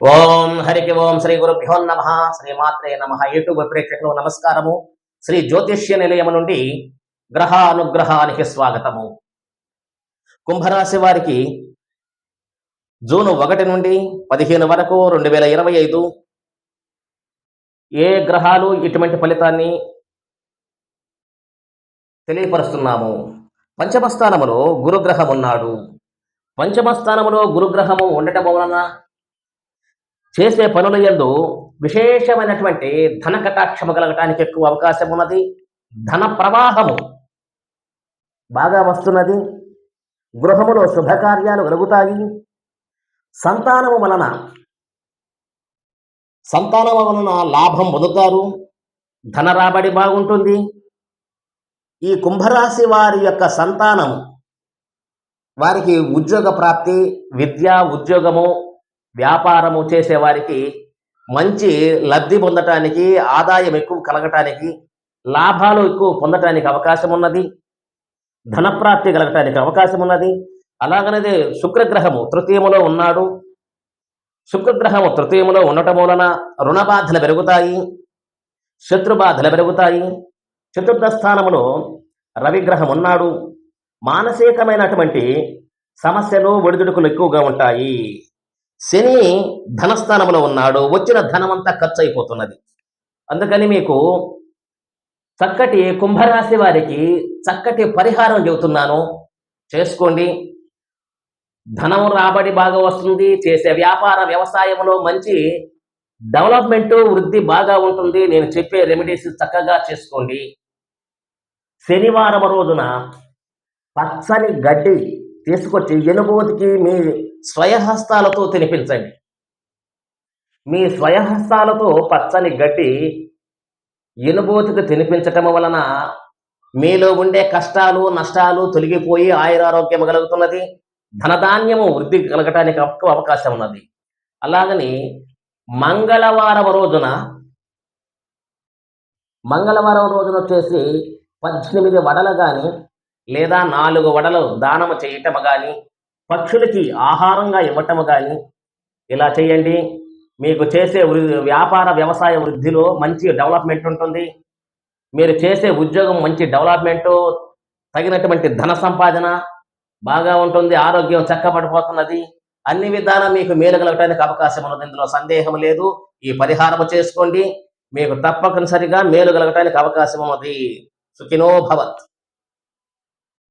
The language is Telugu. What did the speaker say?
ఓం హరికి ఓం శ్రీ గురుభ్యో నమ శ్రీమాత్రే నమ. యూట్యూబ్ ప్రేక్షకులు నమస్కారము. శ్రీ జ్యోతిష్య నిలయము నుండి గ్రహ అనుగ్రహానికి స్వాగతము. కుంభరాశి వారికి జూన్ 1 నుండి 15 వరకు 2025 ఏ గ్రహాలు ఇటువంటి ఫలితాన్ని తెలియపరుస్తున్నాము. పంచమస్థానములో గురుగ్రహం ఉన్నాడు. పంచమస్థానములో గురుగ్రహము ఉండటం వలన చేసే పనుల యందు విశేషమైనటువంటి ధన కటాక్షము కలగటానికి ఎక్కువ అవకాశం ఉన్నది. ధన ప్రవాహము బాగా వస్తున్నది. గృహములో శుభకార్యాలు కలుగుతాయి. సంతానము వలన లాభం పొందుతారు. ధన రాబడి బాగుంటుంది. ఈ కుంభరాశి వారి యొక్క సంతానం వారికి ఉద్యోగ ప్రాప్తి, విద్య, ఉద్యోగము, వ్యాపారము చేసేవారికి మంచి లబ్ధి పొందటానికి, ఆదాయం ఎక్కువ కలగటానికి, లాభాలు ఎక్కువ పొందటానికి అవకాశం ఉన్నది. ధనప్రాప్తి కలగటానికి అవకాశం ఉన్నది. అలాగనే శుక్రగ్రహము తృతీయములో ఉన్నాడు. శుక్రగ్రహము తృతీయములో ఉండటం వలన రుణ బాధలు పెరుగుతాయి, శత్రు బాధలు పెరుగుతాయి. చతుర్థ స్థానములో రవిగ్రహం ఉన్నాడు. మానసికమైనటువంటి సమస్యలు, ఒడిదుడుకులు ఎక్కువగా ఉంటాయి. శని ధనస్థానంలో ఉన్నాడు. వచ్చిన ధనమంతా ఖర్చు అయిపోతున్నది. అందుకని మీకు చక్కటి కుంభరాశి వారికి చక్కటి పరిహారం చెబుతున్నాను, చేసుకోండి. ధనం రాబడి బాగా వస్తుంది. చేసే వ్యాపార వ్యవసాయంలో మంచి డెవలప్మెంట్, వృద్ధి బాగా ఉంటుంది. నేను చెప్పే రెమెడీస్ చక్కగా చేసుకోండి. శనివారం రోజున పచ్చని గడ్డి తీసుకొచ్చి ఎనుబోతికి మీ స్వయహస్తాలతో తినిపించండి. మీ స్వయహస్తాలతో పచ్చని గడ్డి ఎనుబోతికి తినిపించటం వలన మీలో ఉండే కష్టాలు, నష్టాలు తొలగిపోయి ఆయురారోగ్యం కలుగుతున్నది. ధనధాన్యము వృద్ధి కలగటానికి అవకాశం ఉన్నది. అలాగని మంగళవారం రోజున వచ్చేసి 18 వడలు కానీ లేదా 4 వడలు దానము చేయటము కానీ, పక్షులకి ఆహారంగా ఇవ్వటము కానీ ఇలా చేయండి. మీకు చేసే వ్యాపార వ్యవసాయ వృద్ధిలో మంచి డెవలప్మెంట్ ఉంటుంది. మీరు చేసే ఉద్యోగం మంచి డెవలప్మెంటు, తగినటువంటి ధన సంపాదన బాగా ఉంటుంది. ఆరోగ్యం చక్కబడిపోతున్నది. అన్ని విధాలా మీకు మేలు కలగటానికి అవకాశం ఉన్నది. ఇందులో సందేహం లేదు. ఈ పరిహారము చేసుకోండి, మీకు తప్పనిసరిగా మేలు కలగటానికి అవకాశం ఉన్నది. సుఖినో భవత్.